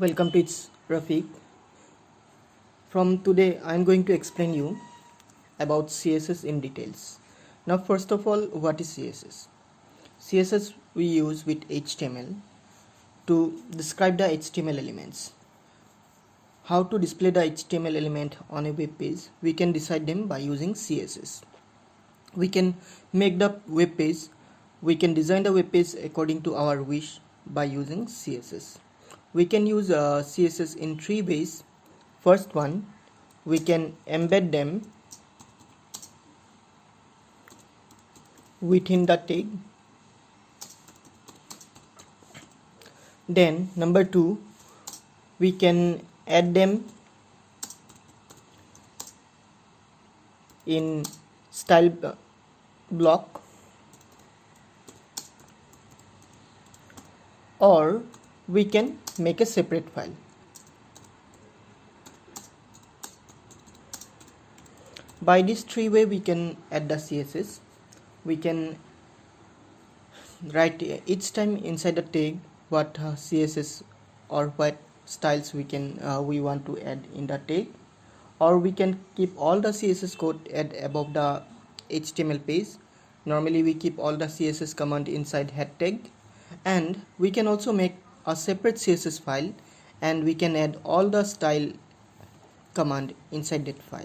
Welcome to It's Rafiq. From today I am going to explain you about CSS in details. Now first of all, what is CSS? CSS we use with HTML to describe the HTML elements. How to display the HTML element on a web page? We can decide them by using CSS. We can make the web page, we can design the web page according to our wish by using CSS. We can use CSS in three ways. First one, we can embed them within the tag. Then number two, we can add them in style block, or we can make a separate file. By these three ways we can add the CSS. We can write each time inside the tag what CSS or what styles we want to add in the tag, or we can keep all the CSS code at above the HTML page. Normally we keep all the CSS command inside head tag, and we can also make a separate CSS file and we can add all the style command inside that file.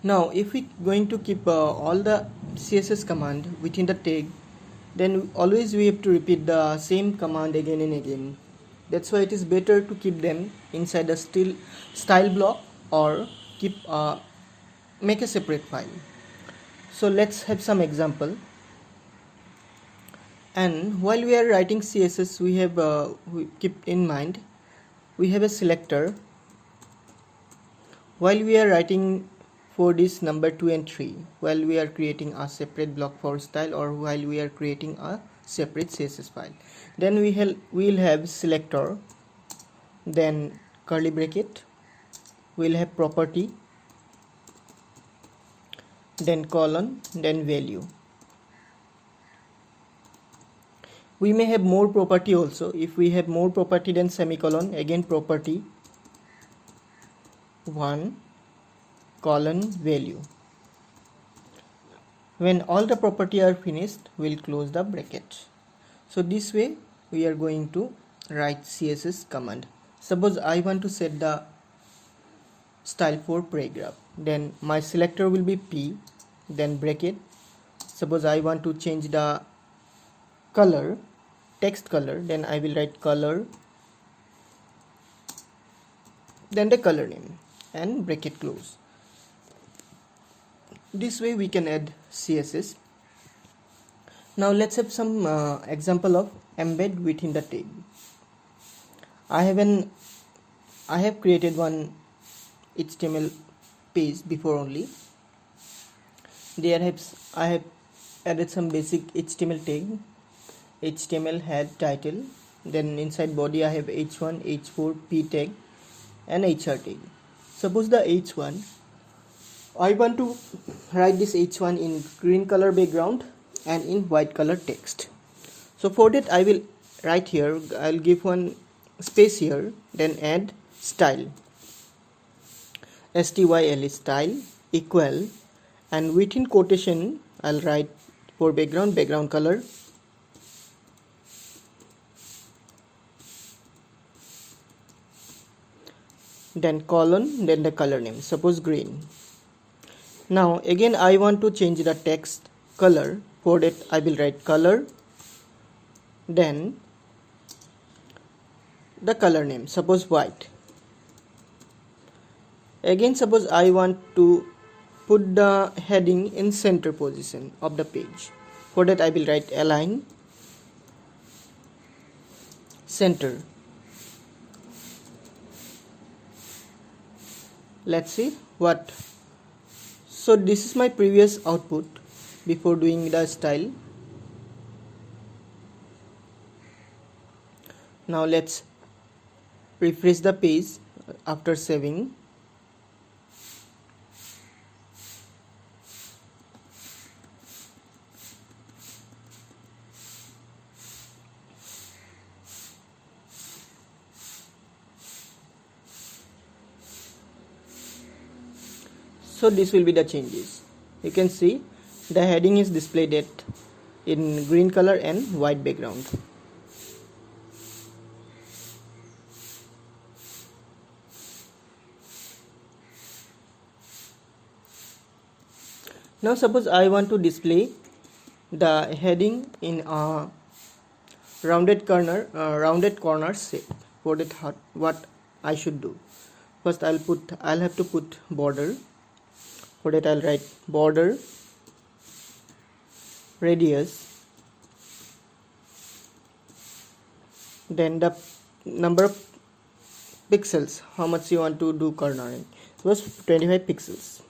Now if we going to keep all the CSS command within the tag, then always we have to repeat the same command again and again. That's why it is better to keep them inside the style block or make a separate file. So let's have some example. And while we are writing CSS, we keep in mind we have a selector. While we are writing for this number 2 and 3, while we are creating a separate block for style, or while we are creating a separate CSS file, then we'll have selector, then curly bracket, we'll have property, then colon, then value. We may have more property also. If we have more property, then semicolon, again property 1 colon value. When all the property are finished, we'll close the bracket. So this way we are going to write CSS command. Suppose I want to set the style for paragraph, then my selector will be P, then bracket. Suppose I want to change the color, text color, then I will write color, then the color name, and bracket close. This way we can add CSS. Now let's have some example of embed within the tag. I have created one HTML page before only. There I have added some basic HTML tag, HTML head title, then inside body I have h1, h4, p tag and hr tag. Suppose the h1, I want to write this h1 in green color background and in white color text. So for that I will write here, I'll give one space here, then add style, style, style equal, and within quotation I'll write for background color, then colon, then the color name, suppose green. Now again I want to change the text color. For that I will write color, then the color name, suppose white. Again suppose I want to put the heading in center position of the page. For that I will write align center. Let's see what. So this is my previous output before doing the style. Now let's refresh the page after saving. So this will be the changes. You can see the heading is displayed in green color and white background. Now suppose I want to display the heading in a rounded corner shape. For that, what I should do? First I'll have to put border. For that I'll write border radius, then the number of pixels, how much you want to do cornering. Suppose 25 pixels.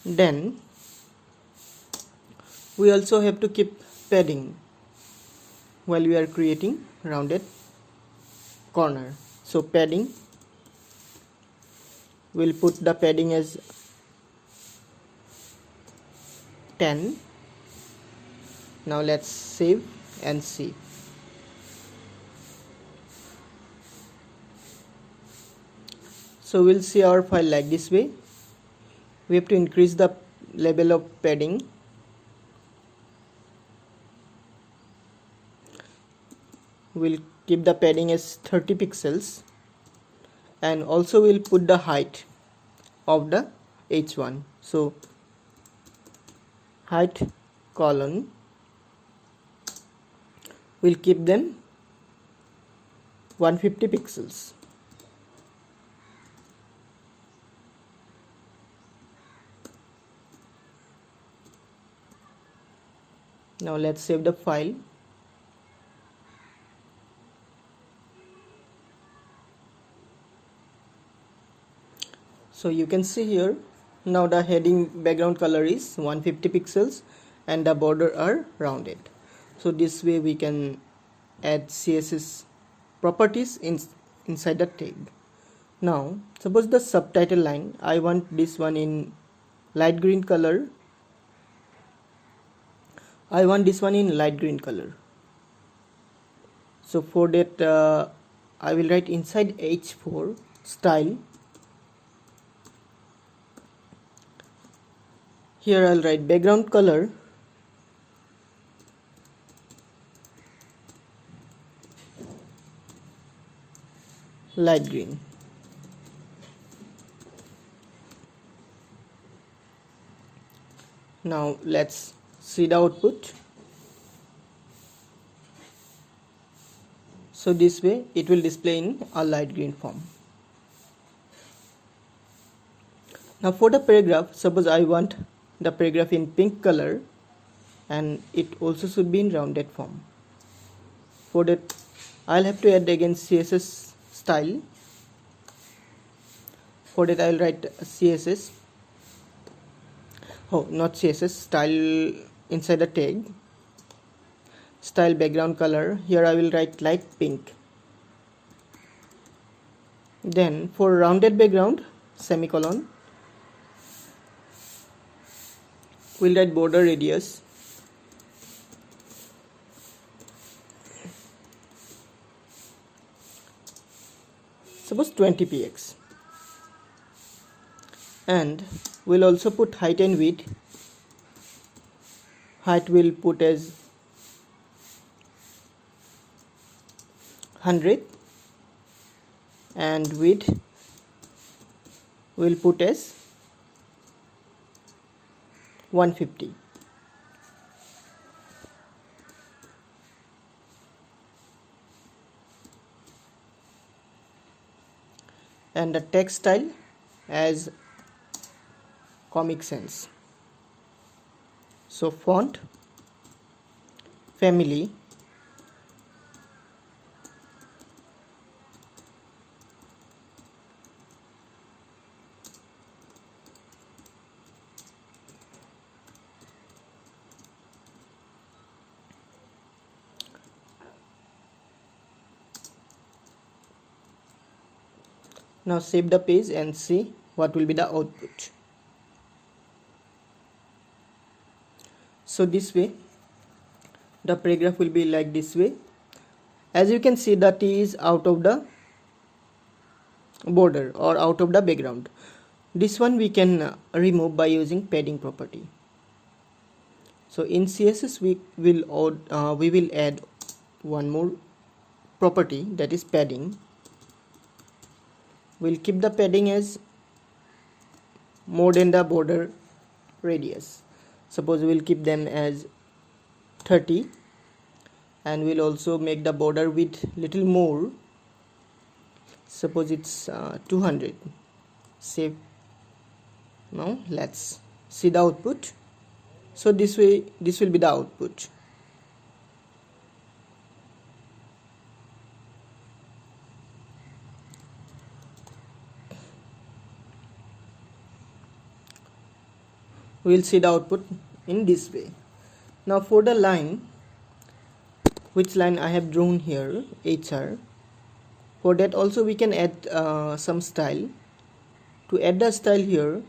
Then we also have to keep padding while we are creating rounded corner. So padding, we'll put the padding as 10. Now let's save and see. So we'll see our file like this way. We have to increase the level of padding. We'll keep the padding as 30 pixels, and also we'll put the height of the H1. So height colon, we'll keep them 150 pixels. Now let's save the file. So you can see here, now the heading background color is 150 pixels and the border are rounded. So this way we can add CSS properties inside the tag. Now suppose the subtitle line, I want this one in light green color. I want this one in light green color. So for that I will write inside H4 style. Here I'll write background color light green. Now let's see the output. So this way it will display in a light green form. Now for the paragraph, suppose I want the paragraph in pink color and it also should be in rounded form. For that I'll have to add again CSS style. For that I'll write CSS, not CSS, style inside the tag, style background color. Here I will write light pink. Then for rounded background, semicolon, we'll write border radius, suppose 20 px, and we'll also put height and width. Height will put as 100 and width will put as 150. And the text style as Comic Sans. So font, family, now save the page and see what will be the output. So this way the paragraph will be like this way. As you can see, the T is out of the border or out of the background. This one we can remove by using padding property. So in CSS we will add one more property, that is padding. We'll keep the padding as more than the border radius. Suppose we'll keep them as 30, and we'll also make the border width little more. Suppose it's 200. Save. Now let's see the output. So this way, this will be the output. We will see the output in this way. Now for the line, which line I have drawn here, HR, for that also we can add some style. To add the style here,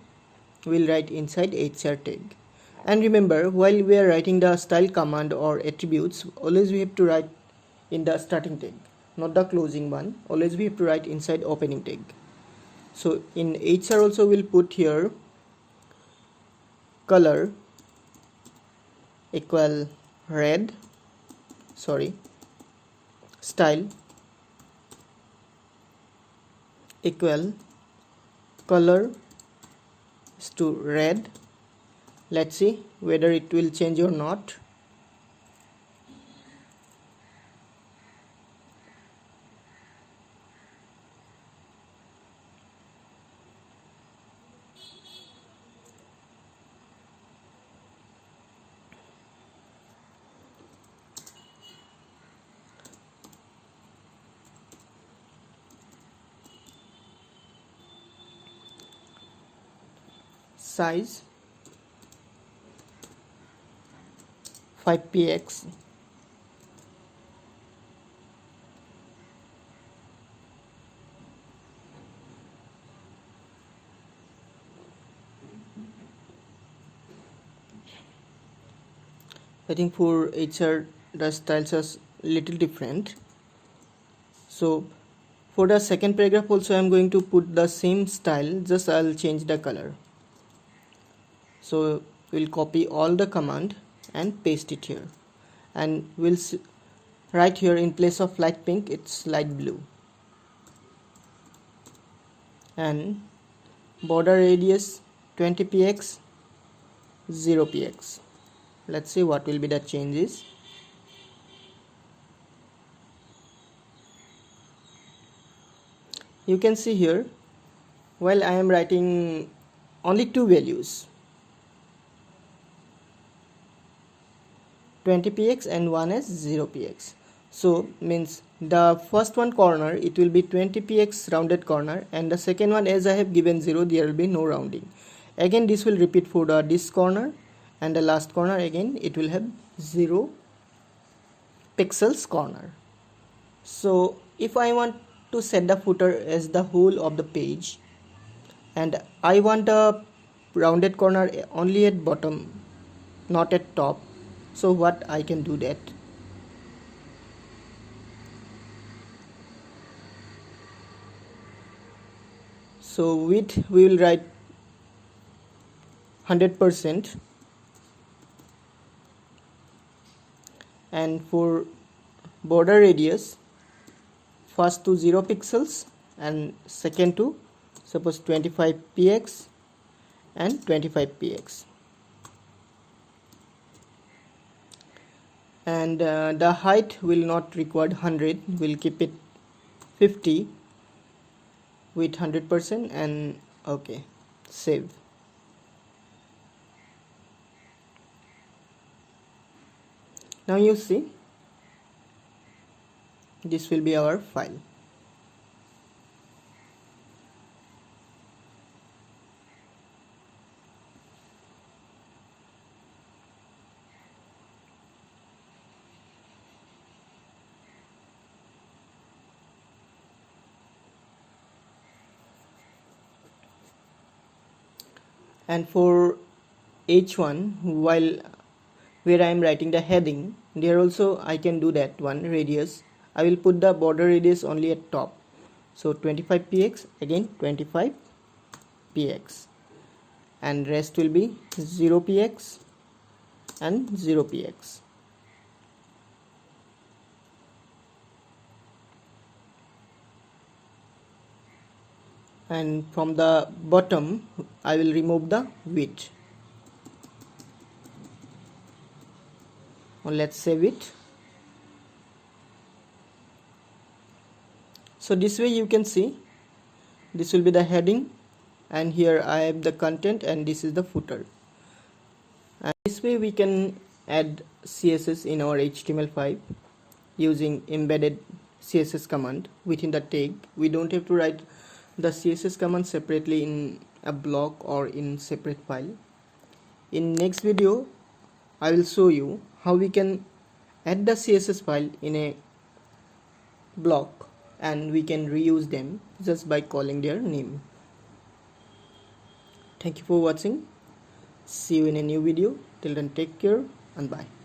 we'll write inside HR tag. And remember, while we are writing the style command or attributes, always we have to write in the starting tag, not the closing one. Always we have to write inside opening tag. So in HR also we'll put here color equal red, style equal color is to red. Let's see whether it will change or not. Size 5px, I think for HR the styles are little different. So for the second paragraph also I am going to put the same style, just I'll change the color. So we'll copy all the command and paste it here, and we'll write here in place of light pink it's light blue, and border radius 20px, 0px. Let's see what will be the changes. You can see here, while I am writing only two values, 20px and one is 0px. So means the first one corner it will be 20px rounded corner, and the second one, as I have given 0, there will be no rounding. Again this will repeat for this corner, and the last corner again it will have 0 pixels corner. So if I want to set the footer as the whole of the page, and I want a rounded corner only at bottom, not at top, so what I can do that, so width we will write 100%, and for border radius, first to 0 pixels and second to suppose 25px and 25px. And the height will not require 100, we'll keep it 50 with 100%, and okay, save. Now you see, this will be our file. And for H1, while where I am writing the heading, there also I can do that one radius. I will put the border radius only at top. So 25px, again 25, px, and rest will be 0px and 0px. And from the bottom I will remove the width. Now let's save it. So this way you can see this will be the heading, and here I have the content, and this is the footer. And this way we can add CSS in our HTML5 using embedded CSS command within the tag. We don't have to write the CSS command separately in a block or in separate file. In next video I will show you how we can add the CSS file in a block, and we can reuse them just by calling their name. Thank you for watching. See you in a new video. Till then, take care and bye.